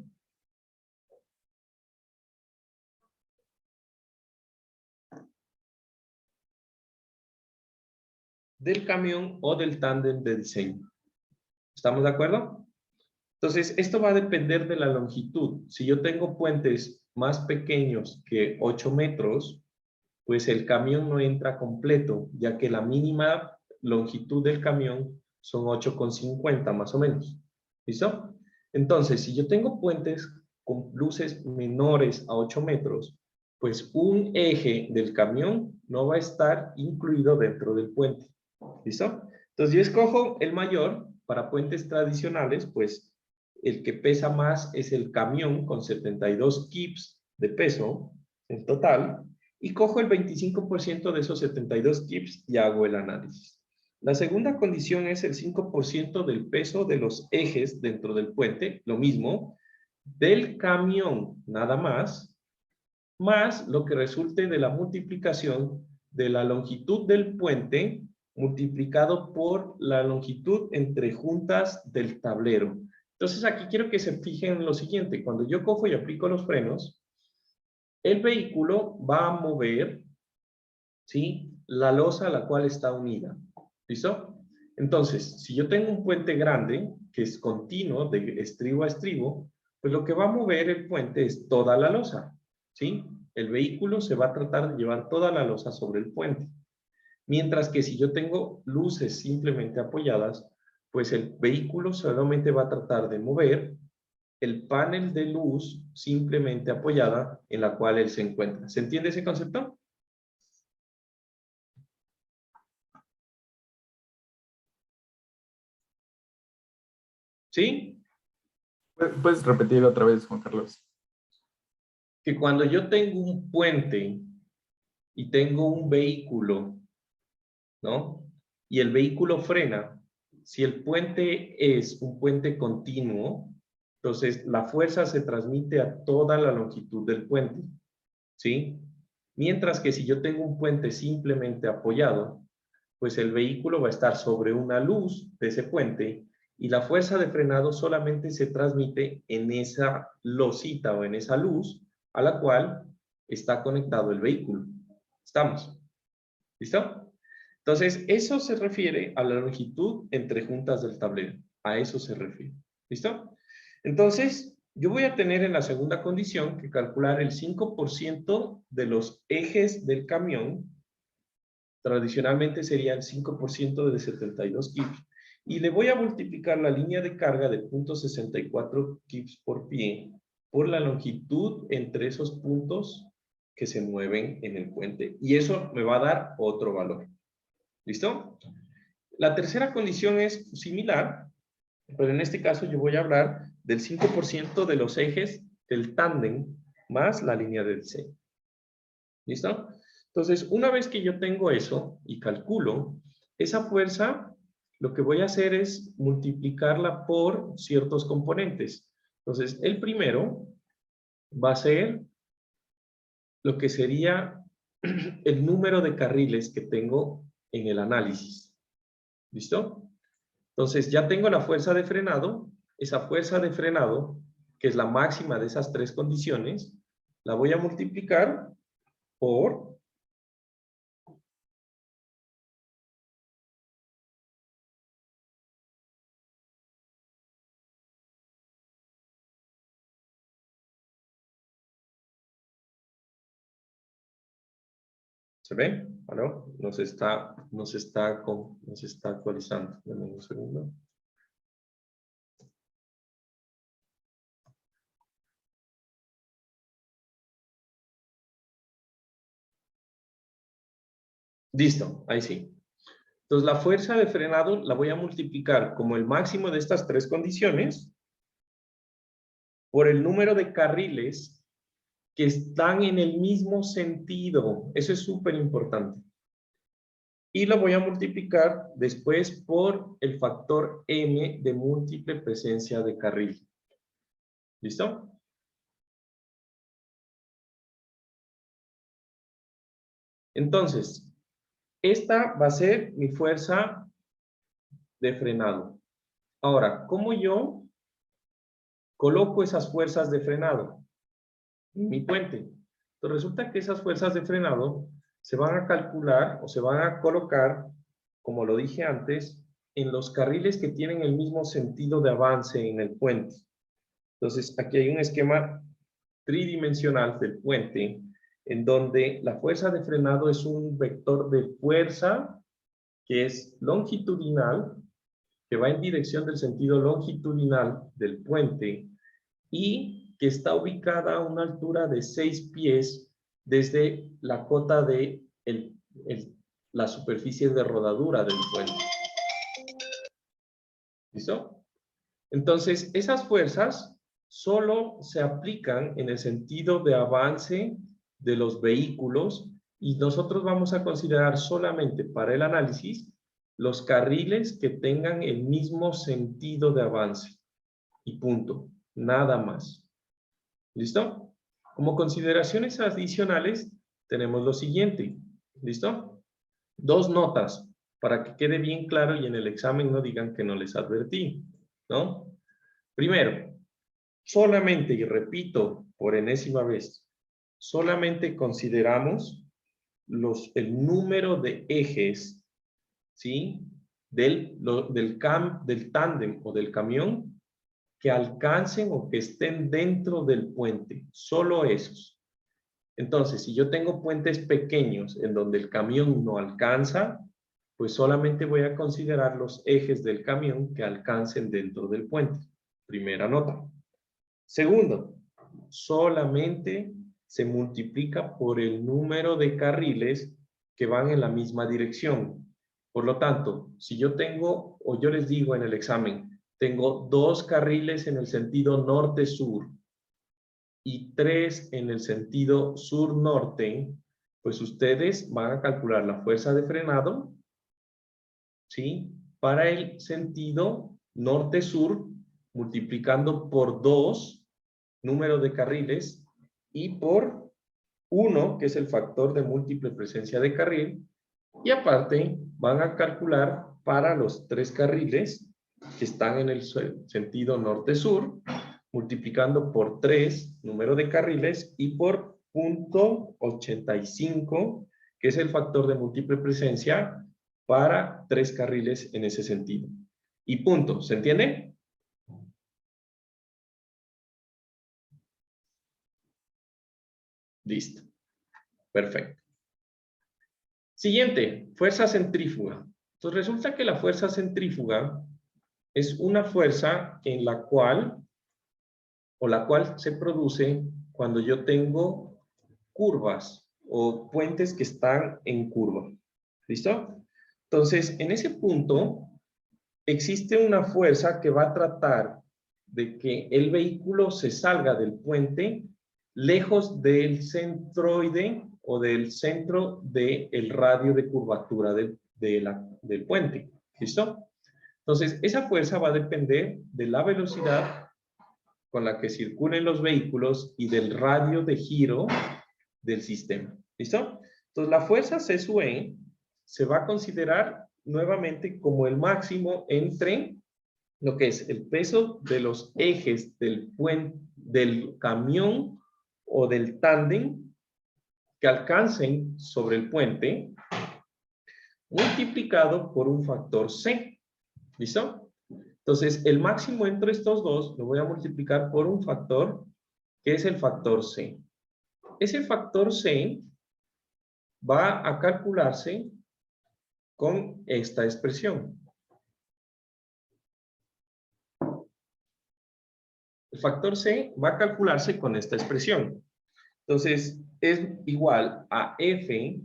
Del camión o del tándem de diseño. ¿Estamos de acuerdo? Entonces, esto va a depender de la longitud. Si yo tengo puentes más pequeños que 8 metros, pues el camión no entra completo, ya que la mínima longitud del camión son 8,50 más o menos. ¿Listo? Entonces, si yo tengo puentes con luces menores a 8 metros, pues un eje del camión no va a estar incluido dentro del puente. ¿Listo? Entonces yo escojo el mayor para puentes tradicionales, pues el que pesa más es el camión con 72 kips de peso en total, y cojo el 25% de esos 72 kips y hago el análisis. La segunda condición es el 5% del peso de los ejes dentro del puente, lo mismo, del camión nada más lo que resulte de la multiplicación de la longitud del puente multiplicado por la longitud entre juntas del tablero. Entonces aquí quiero que se fijen en lo siguiente. Cuando yo cojo y aplico los frenos, el vehículo va a mover, ¿sí?, la losa a la cual está unida. ¿Listo? Entonces, si yo tengo un puente grande, que es continuo, de estribo a estribo, pues lo que va a mover el puente es toda la losa, ¿sí? el vehículo se va a tratar de llevar toda la losa sobre el puente. Mientras que si yo tengo luces simplemente apoyadas, pues el vehículo solamente va a tratar de mover el panel de luz simplemente apoyada en la cual él se encuentra. ¿Se entiende ese concepto? ¿Sí? ¿Puedes repetirlo otra vez, Juan Carlos? Que cuando yo tengo un puente y tengo un vehículo, ¿no? Y el vehículo frena, si el puente es un puente continuo, entonces la fuerza se transmite a toda la longitud del puente, ¿sí? Mientras que si yo tengo un puente simplemente apoyado, pues el vehículo va a estar sobre una luz de ese puente y la fuerza de frenado solamente se transmite en esa losita o en esa luz a la cual está conectado el vehículo. ¿Estamos? ¿Listo? Entonces, eso se refiere a la longitud entre juntas del tablero. A eso se refiere. ¿Listo? Entonces, yo voy a tener en la segunda condición que calcular el 5% de los ejes del camión. Tradicionalmente sería el 5% de 72 kips. Y le voy a multiplicar la línea de carga de 0.64 kips por pie por la longitud entre esos puntos que se mueven en el puente. Y eso me va a dar otro valor. ¿Listo? La tercera condición es similar, pero en este caso yo voy a hablar del 5% de los ejes del tándem más la línea del C. ¿Listo? Entonces, una vez que yo tengo eso y calculo, esa fuerza, lo que voy a hacer es multiplicarla por ciertos componentes. Entonces, el primero va a ser lo que sería el número de carriles que tengo en el análisis. ¿Listo? Entonces, ya tengo la fuerza de frenado. Esa fuerza de frenado, que es la máxima de esas tres condiciones, la voy a multiplicar por ¿se ve? ¿Aló? Nos está actualizando. Dame un segundo. Listo, ahí sí. Entonces, la fuerza de frenado la voy a multiplicar como el máximo de estas tres condiciones por el número de carriles que están en el mismo sentido. Eso es súper importante. Y lo voy a multiplicar después por el factor M de múltiple presencia de carril. ¿Listo? Entonces, esta va a ser mi fuerza de frenado. Ahora, ¿cómo yo coloco esas fuerzas de frenado en mi puente? Entonces, resulta que esas fuerzas de frenado se van a calcular o se van a colocar, como lo dije antes, en los carriles que tienen el mismo sentido de avance en el puente. Entonces, aquí hay un esquema tridimensional del puente en donde la fuerza de frenado es un vector de fuerza que es longitudinal, que va en dirección del sentido longitudinal del puente y que está ubicada a una altura de 6 pies desde la cota de la superficie de rodadura del puente. ¿Listo? Entonces, esas fuerzas solo se aplican en el sentido de avance de los vehículos y nosotros vamos a considerar solamente para el análisis los carriles que tengan el mismo sentido de avance. Y punto. Nada más. ¿Listo? Como consideraciones adicionales tenemos lo siguiente. ¿Listo? Dos notas para que quede bien claro y en el examen no digan que no les advertí. ¿No? Primero, solamente, y repito por enésima vez, solamente consideramos el número de ejes, ¿sí? del tándem o del camión que alcancen o que estén dentro del puente. Solo esos. Entonces, si yo tengo puentes pequeños en donde el camión no alcanza, pues solamente voy a considerar los ejes del camión que alcancen dentro del puente. Primera nota. Segundo, solamente se multiplica por el número de carriles que van en la misma dirección. Por lo tanto, si yo tengo, o yo les digo en el examen, tengo 2 carriles en el sentido norte-sur y 3 en el sentido sur-norte, pues ustedes van a calcular la fuerza de frenado, ¿sí? Para el sentido norte-sur, multiplicando por 2 número de carriles y por 1, que es el factor de múltiple presencia de carril, y aparte van a calcular para los 3 carriles que están en el sentido norte-sur, multiplicando por 3 número de carriles y por 0.85, que es el factor de múltiple presencia para 3 carriles en ese sentido. Y punto, ¿se entiende? Listo. Perfecto. Siguiente, fuerza centrífuga. Entonces resulta que la fuerza centrífuga es una fuerza en la cual se produce cuando yo tengo curvas o puentes que están en curva. ¿Listo? Entonces, en ese punto, existe una fuerza que va a tratar de que el vehículo se salga del puente lejos del centroide o del centro del radio de curvatura del puente. ¿Listo? Entonces, esa fuerza va a depender de la velocidad con la que circulen los vehículos y del radio de giro del sistema. ¿Listo? Entonces, la fuerza C sub E se va a considerar nuevamente como el máximo entre lo que es el peso de los ejes del camión o del tándem que alcancen sobre el puente, multiplicado por un factor C. ¿Listo? Entonces, el máximo entre estos dos lo voy a multiplicar por un factor que es el factor C. Ese factor C va a calcularse con esta expresión. El factor C va a calcularse con esta expresión. Entonces, es igual a F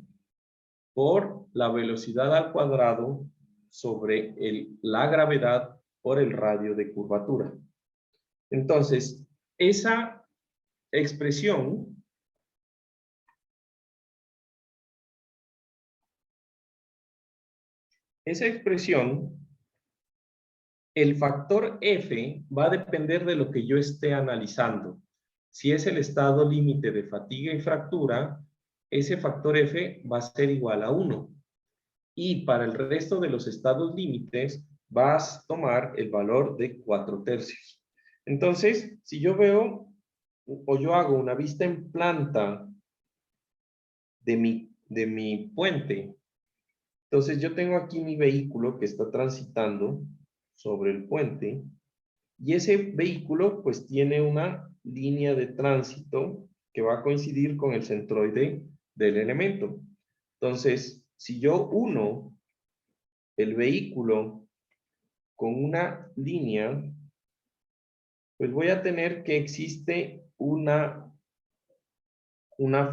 por la velocidad al cuadrado sobre la gravedad por el radio de curvatura. Entonces, esa expresión el factor F va a depender de lo que yo esté analizando. Si es el estado límite de fatiga y fractura, ese factor F va a ser igual a 1. Y para el resto de los estados límites, vas a tomar el valor de 4/3. Entonces, si yo veo o yo hago una vista en planta de mi puente, entonces yo tengo aquí mi vehículo que está transitando sobre el puente y ese vehículo pues tiene una línea de tránsito que va a coincidir con el centroide del elemento. Entonces, si yo uno el vehículo con una línea, pues voy a tener que existe una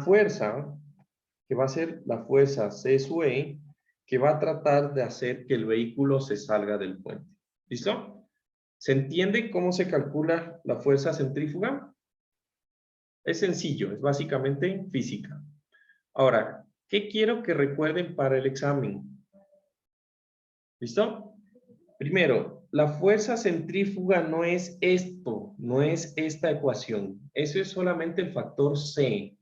fuerza que va a ser la fuerza C sub E, que va a tratar de hacer que el vehículo se salga del puente. ¿Listo? ¿Se entiende cómo se calcula la fuerza centrífuga? Es sencillo, es básicamente física. Ahora, ¿qué quiero que recuerden para el examen? ¿Listo? Primero, la fuerza centrífuga no es esto, no es esta ecuación. Eso es solamente el factor C.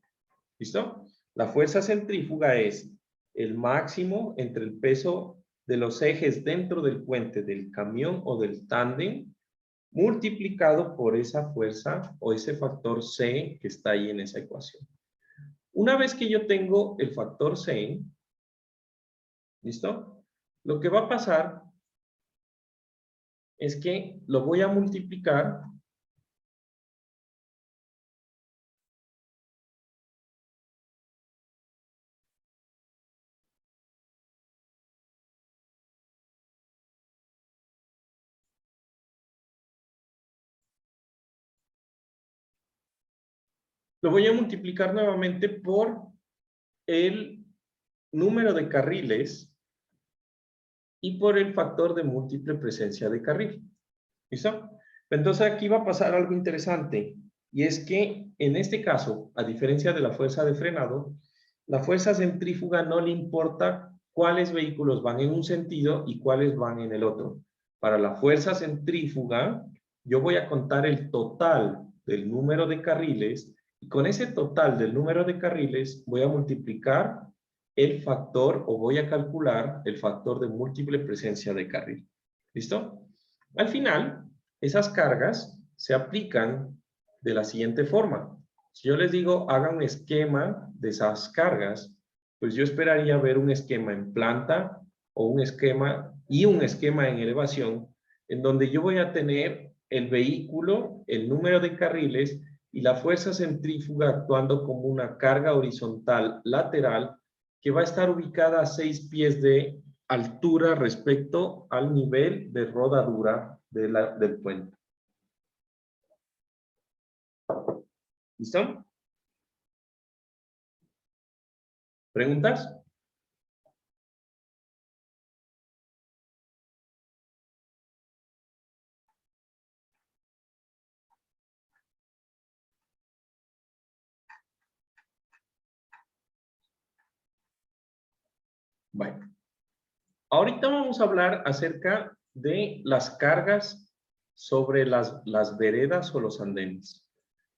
¿Listo? La fuerza centrífuga es el máximo entre el peso de los ejes dentro del puente del camión o del tándem multiplicado por esa fuerza o ese factor C que está ahí en esa ecuación. Una vez que yo tengo el factor C, ¿listo? Lo que va a pasar es que lo voy a multiplicar lo voy a multiplicar nuevamente por el número de carriles y por el factor de múltiple presencia de carril. ¿Listo? Entonces aquí va a pasar algo interesante, y es que en este caso, a diferencia de la fuerza de frenado, la fuerza centrífuga no le importa cuáles vehículos van en un sentido y cuáles van en el otro. Para la fuerza centrífuga, yo voy a contar el total del número de carriles, y con ese total del número de carriles voy a multiplicar el factor, o voy a calcular el factor de múltiple presencia de carril. ¿Listo? Al final, esas cargas se aplican de la siguiente forma. Si yo les digo, hagan un esquema de esas cargas, pues yo esperaría ver un esquema en planta o un esquema en elevación, en donde yo voy a tener el vehículo, el número de carriles y la fuerza centrífuga actuando como una carga horizontal lateral que va a estar ubicada a 6 pies de altura respecto al nivel de rodadura del puente. ¿Listo? ¿Preguntas? Bueno. Ahorita vamos a hablar acerca de las cargas sobre las veredas o los andenes.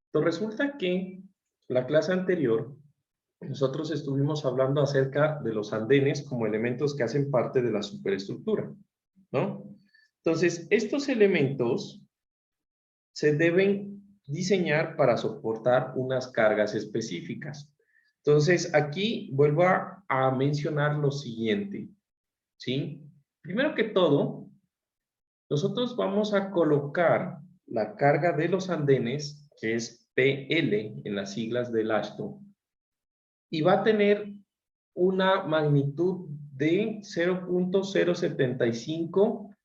Entonces resulta que la clase anterior nosotros estuvimos hablando acerca de los andenes como elementos que hacen parte de la superestructura, ¿no? Entonces, estos elementos se deben diseñar para soportar unas cargas específicas. Entonces, aquí vuelvo a mencionar lo siguiente, ¿sí? Primero que todo, nosotros vamos a colocar la carga de los andenes, que es PL en las siglas del AASHTO, y va a tener una magnitud de 0.075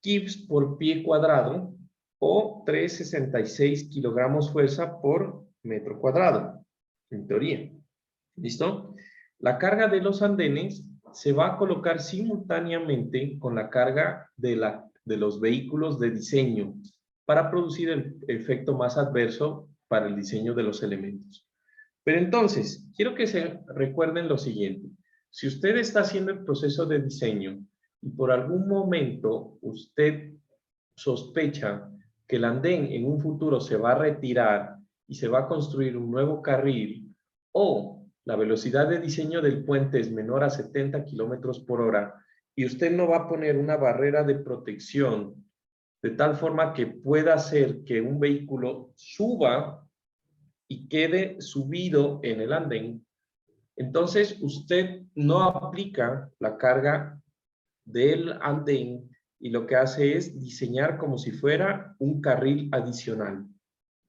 kips por pie cuadrado o 366 kilogramos fuerza por metro cuadrado, en teoría. ¿Listo? La carga de los andenes se va a colocar simultáneamente con la carga de los vehículos de diseño para producir el efecto más adverso para el diseño de los elementos. Pero entonces, quiero que se recuerden lo siguiente. Si usted está haciendo el proceso de diseño y por algún momento usted sospecha que el andén en un futuro se va a retirar y se va a construir un nuevo carril, o la velocidad de diseño del puente es menor a 70 kilómetros por hora y usted no va a poner una barrera de protección de tal forma que pueda hacer que un vehículo suba y quede subido en el andén, entonces usted no aplica la carga del andén y lo que hace es diseñar como si fuera un carril adicional.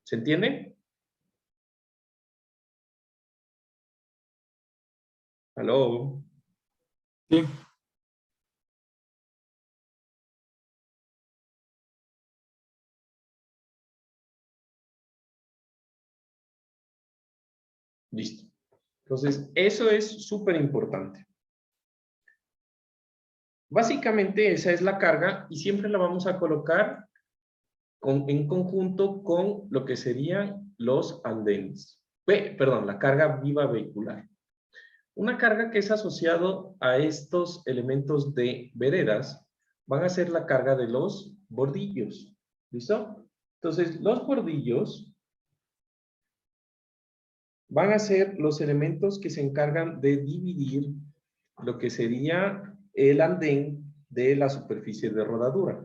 ¿Se entiende? ¿Aló? Sí. Listo. Entonces, eso es súper importante. Básicamente esa es la carga y siempre la vamos a colocar en conjunto con lo que serían los andenes. Perdón, la carga viva vehicular. Una carga que es asociado a estos elementos de veredas van a ser la carga de los bordillos. ¿Listo? Entonces, los bordillos van a ser los elementos que se encargan de dividir lo que sería el andén de la superficie de rodadura.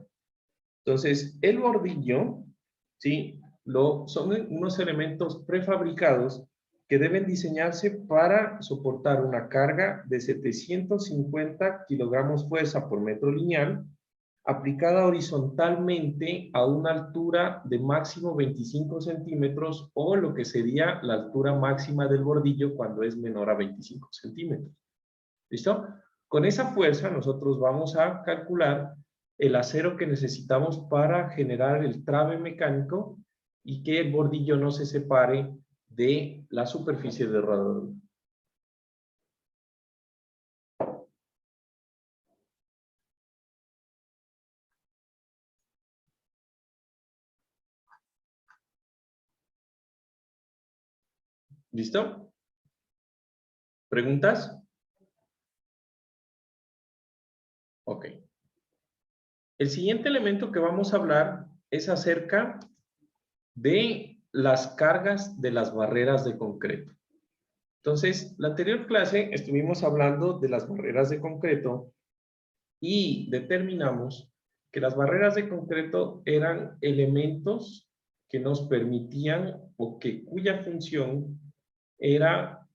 Entonces, el bordillo, ¿sí? Son unos elementos prefabricados que deben diseñarse para soportar una carga de 750 kilogramos fuerza por metro lineal, aplicada horizontalmente a una altura de máximo 25 centímetros o lo que sería la altura máxima del bordillo cuando es menor a 25 centímetros. ¿Listo? Con esa fuerza nosotros vamos a calcular el acero que necesitamos para generar el trabe mecánico y que el bordillo no se separe de la superficie de herradura. ¿Listo? ¿Preguntas? Ok. El siguiente elemento que vamos a hablar es acerca de las cargas de las barreras de concreto. Entonces, la anterior clase estuvimos hablando de las barreras de concreto y determinamos que las barreras de concreto eran elementos que nos permitían o que cuya función era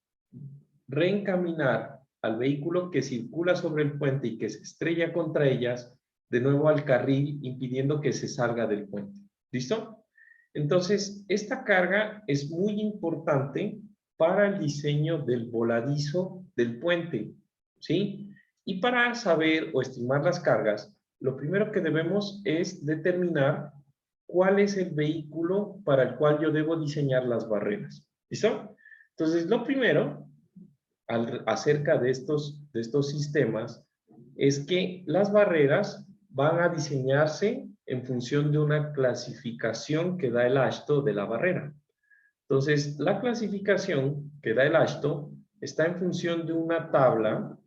reencaminar al vehículo que circula sobre el puente y que se estrella contra ellas de nuevo al carril, impidiendo que se salga del puente. ¿Listo? Entonces, esta carga es muy importante para el diseño del voladizo del puente, ¿sí? Y para saber o estimar las cargas, lo primero que debemos es determinar cuál es el vehículo para el cual yo debo diseñar las barreras. ¿Listo? Entonces, lo primero acerca de estos sistemas es que las barreras van a diseñarse en función de una clasificación que da el AASHTO de la barrera. Entonces, la clasificación que da el AASHTO está en función de una tabla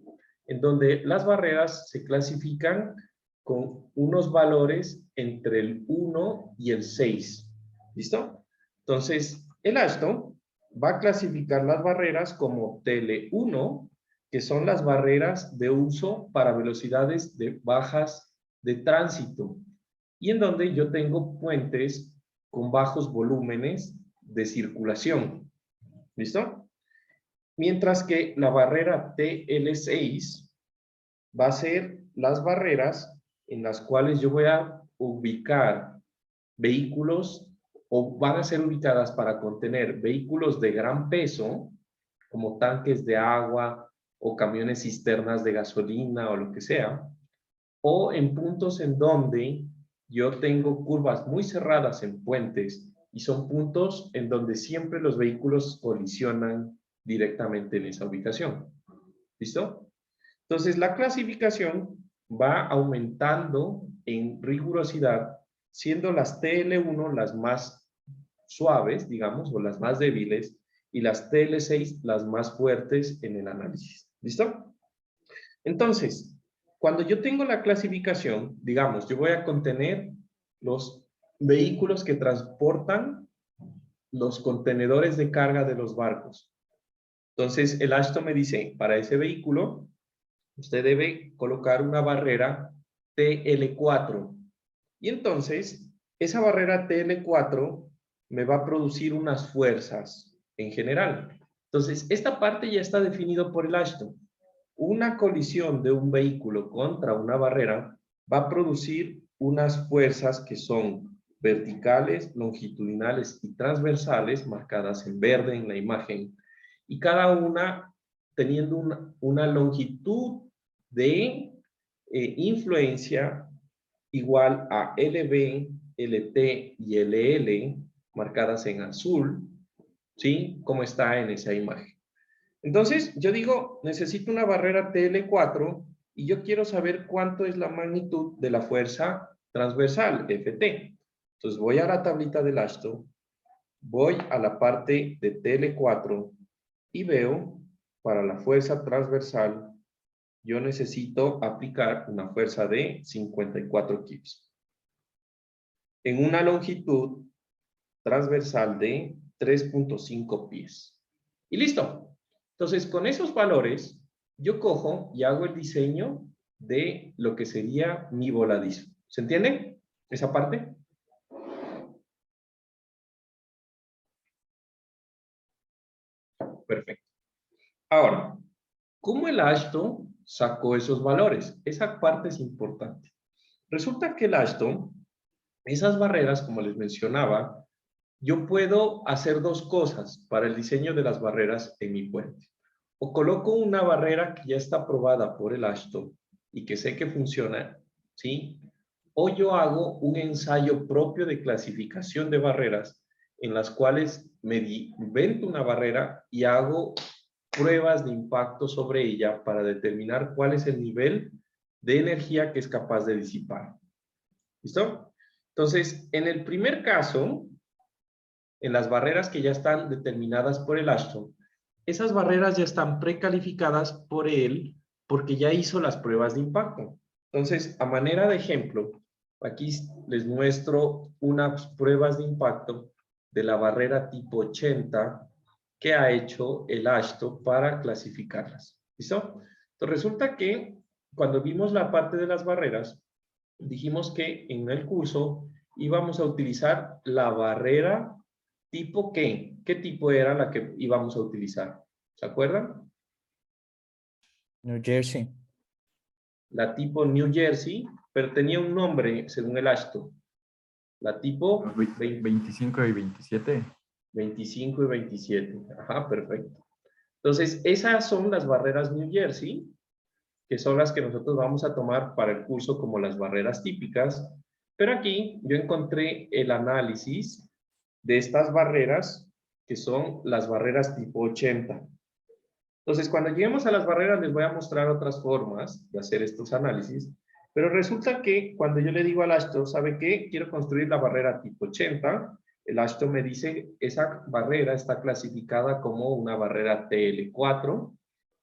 en donde las barreras se clasifican con unos valores entre el 1 y el 6. ¿Listo? Entonces, el AASHTO va a clasificar las barreras como TL1, que son las barreras de uso para velocidades bajas de tránsito, y en donde yo tengo puentes con bajos volúmenes de circulación. ¿Listo? Mientras que la barrera TL6 va a ser las barreras en las cuales yo voy a ubicar vehículos o van a ser ubicadas para contener vehículos de gran peso, como tanques de agua o camiones cisternas de gasolina o lo que sea, o en puntos en donde yo tengo curvas muy cerradas en puentes y son puntos en donde siempre los vehículos colisionan directamente en esa ubicación. ¿Listo? Entonces, la clasificación va aumentando en rigurosidad, siendo las TL1 las más suaves, digamos, o las más débiles, y las TL6 las más fuertes en el análisis. ¿Listo? Entonces, cuando yo tengo la clasificación, digamos, yo voy a contener los vehículos que transportan los contenedores de carga de los barcos. Entonces, el AASHTO me dice, para ese vehículo, usted debe colocar una barrera TL4. Y entonces, esa barrera TL4 me va a producir unas fuerzas en general. Entonces, esta parte ya está definido por el AASHTO. Una colisión de un vehículo contra una barrera va a producir unas fuerzas que son verticales, longitudinales y transversales, marcadas en verde en la imagen, y cada una teniendo una longitud de influencia igual a LB, LT y LL, marcadas en azul, ¿sí? Como está en esa imagen. Entonces, yo digo, necesito una barrera TL4 y yo quiero saber cuánto es la magnitud de la fuerza transversal, FT. Entonces, voy a la tablita del AASHTO, voy a la parte de TL4 y veo, para la fuerza transversal, yo necesito aplicar una fuerza de 54 kilos. En una longitud transversal de 3.5 pies. Y listo. Entonces, con esos valores, yo cojo y hago el diseño de lo que sería mi voladizo. ¿Se entiende esa parte? Perfecto. Ahora, ¿cómo el AASHTO sacó esos valores? Esa parte es importante. Resulta que el AASHTO, esas barreras, como les mencionaba, yo puedo hacer dos cosas para el diseño de las barreras en mi puente. O coloco una barrera que ya está aprobada por el AASHTO y que sé que funciona, ¿sí? O yo hago un ensayo propio de clasificación de barreras en las cuales invento una barrera y hago pruebas de impacto sobre ella para determinar cuál es el nivel de energía que es capaz de disipar. ¿Listo? Entonces, en el primer caso, en las barreras que ya están determinadas por el astro, esas barreras ya están precalificadas por él porque ya hizo las pruebas de impacto. Entonces, a manera de ejemplo, aquí les muestro unas pruebas de impacto de la barrera tipo 80 que ha hecho el AASHTO para clasificarlas. ¿Listo? Entonces, resulta que cuando vimos la parte de las barreras, dijimos que en el curso íbamos a utilizar la barrera tipo ¿qué? ¿Qué tipo era la que íbamos a utilizar? ¿Se acuerdan? New Jersey. La tipo New Jersey, pero tenía un nombre según el AASHTO. La tipo 25 y 27. 25 y 27. Ajá, perfecto. Entonces, esas son las barreras New Jersey, que son las que nosotros vamos a tomar para el curso como las barreras típicas. Pero aquí yo encontré el análisis de estas barreras, que son las barreras tipo 80. Entonces, cuando lleguemos a las barreras, les voy a mostrar otras formas de hacer estos análisis. Pero resulta que cuando yo le digo al AASHTO, ¿sabe qué? Quiero construir la barrera tipo 80. El AASHTO me dice, esa barrera está clasificada como una barrera TL4,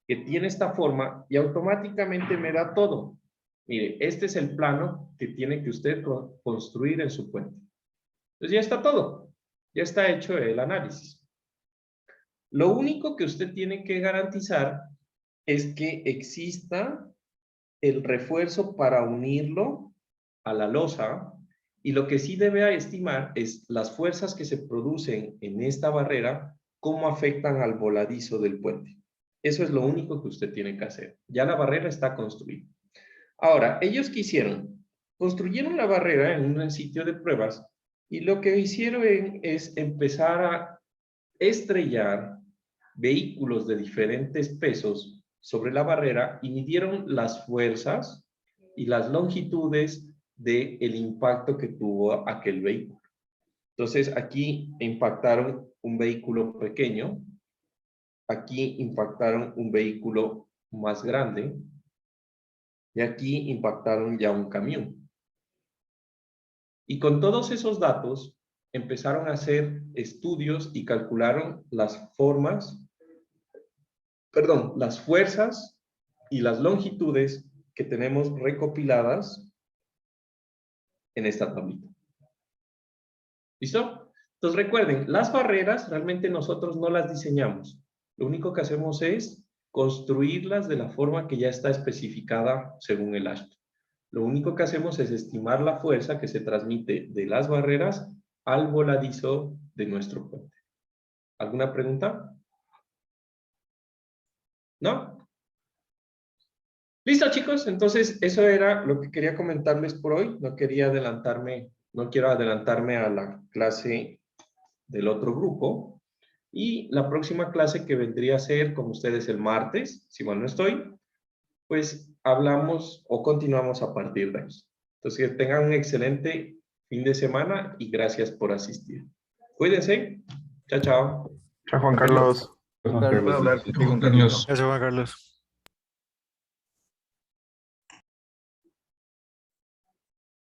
que tiene esta forma y automáticamente me da todo. Mire, este es el plano que tiene que usted construir en su puente. Entonces ya está todo. Ya está hecho el análisis. Lo único que usted tiene que garantizar es que exista el refuerzo para unirlo a la losa, y lo que sí debe estimar es las fuerzas que se producen en esta barrera, cómo afectan al voladizo del puente. Eso es lo único que usted tiene que hacer. Ya la barrera está construida. Ahora, ellos ¿qué hicieron? Construyeron la barrera en un sitio de pruebas y lo que hicieron es empezar a estrellar vehículos de diferentes pesos sobre la barrera y midieron las fuerzas y las longitudes del impacto que tuvo aquel vehículo. Entonces, aquí impactaron un vehículo pequeño, aquí impactaron un vehículo más grande y aquí impactaron ya un camión. Y con todos esos datos empezaron a hacer estudios y calcularon las las fuerzas y las longitudes que tenemos recopiladas en esta tablita. ¿Listo? Entonces recuerden, las barreras realmente nosotros no las diseñamos. Lo único que hacemos es construirlas de la forma que ya está especificada según el AASHTO. Lo único que hacemos es estimar la fuerza que se transmite de las barreras al voladizo de nuestro puente. ¿Alguna pregunta? ¿No? Listo, chicos. Entonces, eso era lo que quería comentarles por hoy. No quiero adelantarme a la clase del otro grupo. Y la próxima clase que vendría a ser con ustedes el martes, si mal no estoy, pues hablamos o continuamos a partir de ahí. Entonces, que tengan un excelente fin de semana y gracias por asistir. Cuídense. Chao, chao. Chao, Juan Carlos. ¿Puedo hablar contigo un Carlos. ratito? Gracias, Juan Carlos.